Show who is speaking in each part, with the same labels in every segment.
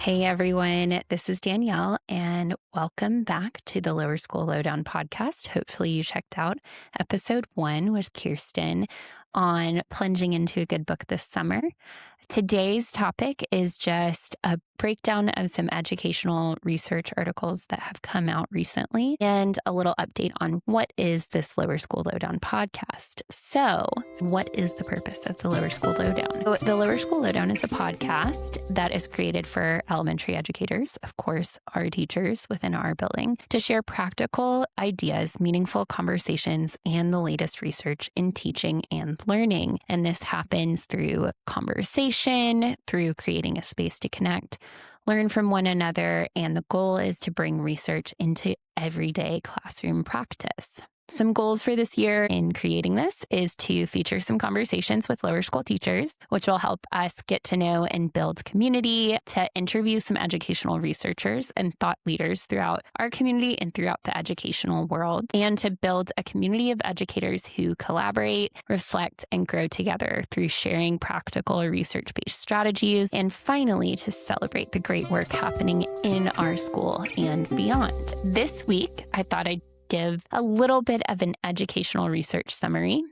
Speaker 1: Hey everyone, this is Danielle, and welcome back to the Lower School Lowdown Podcast. Hopefully, you checked out episode 1 with Kirsten on plunging into a good book this summer. Today's topic is just a breakdown of some educational research articles that have come out recently and a little update on what is this Lower School Lowdown podcast. So, what is the purpose of the Lower School Lowdown? So, the Lower School Lowdown is a podcast that is created for elementary educators, of course, our teachers within our building, to share practical ideas, meaningful conversations, and the latest research in teaching and learning. And this happens through conversation, through creating a space to connect, learn from one another, and the goal is to bring research into everyday classroom practice. Some goals for this year in creating this is to feature some conversations with lower school teachers, which will help us get to know and build community, to interview some educational researchers and thought leaders throughout our community and throughout the educational world, and to build a community of educators who collaborate, reflect, and grow together through sharing practical research-based strategies, and finally, to celebrate the great work happening in our school and beyond. This week, I thought I'd give a little bit of an educational research summary,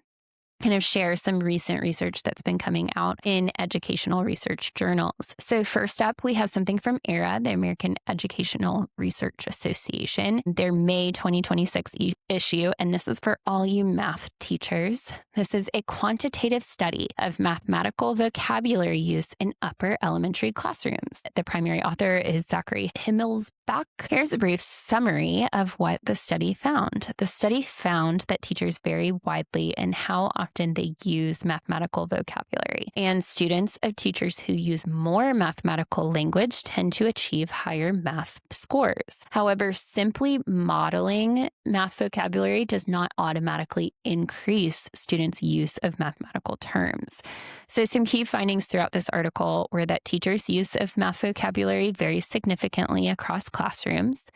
Speaker 1: kind of share some recent research that's been coming out in educational research journals. So first up, we have something from ERA, the American Educational Research Association, their May 2026 issue, and this is for all you math teachers. This is a quantitative study of mathematical vocabulary use in upper elementary classrooms. The primary author is Zachary Himmelsbach. Here's a brief summary of what the study found. The study found that teachers vary widely in how often they use mathematical vocabulary, and students of teachers who use more mathematical language tend to achieve higher math scores. However, simply modeling math vocabulary does not automatically increase students' use of mathematical terms. So some key findings throughout this article were that teachers' use of math vocabulary varies significantly across classrooms.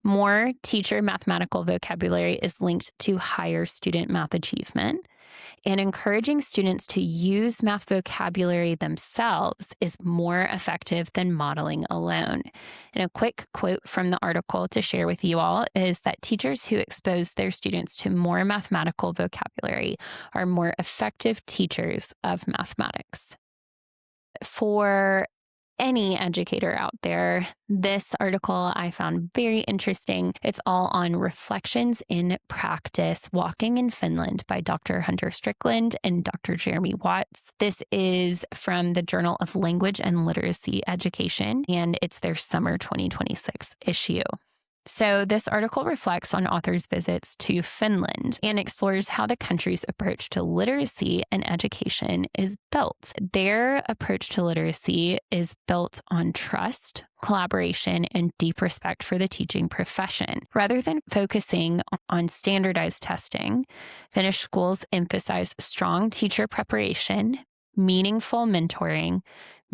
Speaker 1: More teacher mathematical vocabulary is linked to higher student math achievement, and encouraging students to use math vocabulary themselves is more effective than modeling alone. And a quick quote from the article to share with you all is that teachers who expose their students to more mathematical vocabulary are more effective teachers of mathematics. For any educator out there, this article I found very interesting. It's all on reflections in practice, walking in Finland by Dr. Hunter Strickland and Dr. Jeremy Watts. This is from the Journal of Language and Literacy Education, and it's their summer 2026 issue. So this article reflects on authors' visits to Finland and explores how the country's approach to literacy and education is built. Their approach to literacy is built on trust, collaboration, and deep respect for the teaching profession. Rather than focusing on standardized testing, Finnish schools emphasize strong teacher preparation, meaningful mentoring,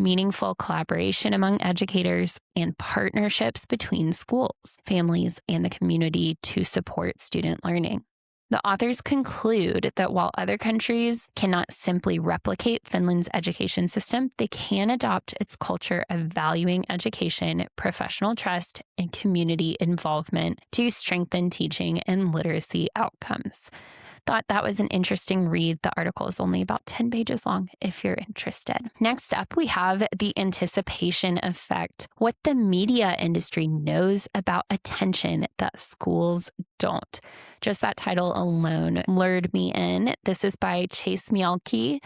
Speaker 1: meaningful collaboration among educators, and partnerships between schools, families, and the community to support student learning. The authors conclude that while other countries cannot simply replicate Finland's education system, they can adopt its culture of valuing education, professional trust, and community involvement to strengthen teaching and literacy outcomes. Thought that was an interesting read. The article is only about 10 pages long if you're interested. Next up, we have the anticipation effect, what the media industry knows about attention that schools don't. Just that title alone lured me in. This is by Chase Mielke.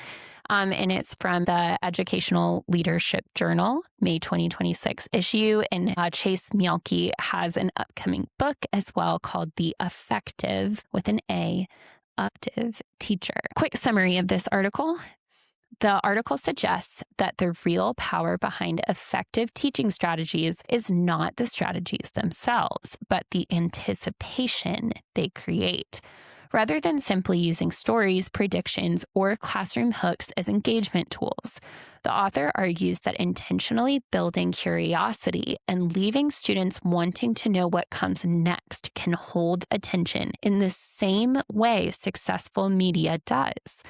Speaker 1: And it's from the Educational Leadership Journal, May 2026 issue. And Chase Mielke has an upcoming book as well called The Effective, with an A, Effective Teacher. Quick summary of this article. The article suggests that the real power behind effective teaching strategies is not the strategies themselves, but the anticipation they create. Rather than simply using stories, predictions, or classroom hooks as engagement tools, the author argues that intentionally building curiosity and leaving students wanting to know what comes next can hold attention in the same way successful media does.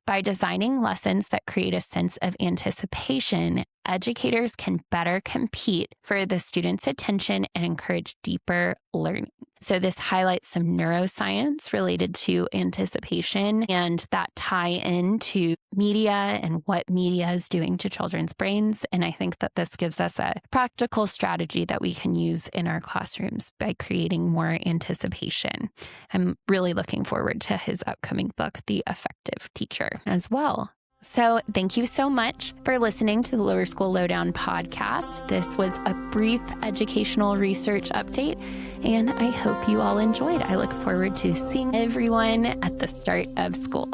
Speaker 1: By designing lessons that create a sense of anticipation, educators can better compete for the students' attention and encourage deeper learning. So this highlights some neuroscience related to anticipation and that tie into media and what media is doing to children's brains. And I think that this gives us a practical strategy that we can use in our classrooms by creating more anticipation. I'm really looking forward to his upcoming book, The Effective Teacher, as well. So thank you so much for listening to the Lower School Lowdown podcast. This was a brief educational research update, and I hope you all enjoyed. I look forward to seeing everyone at the start of school.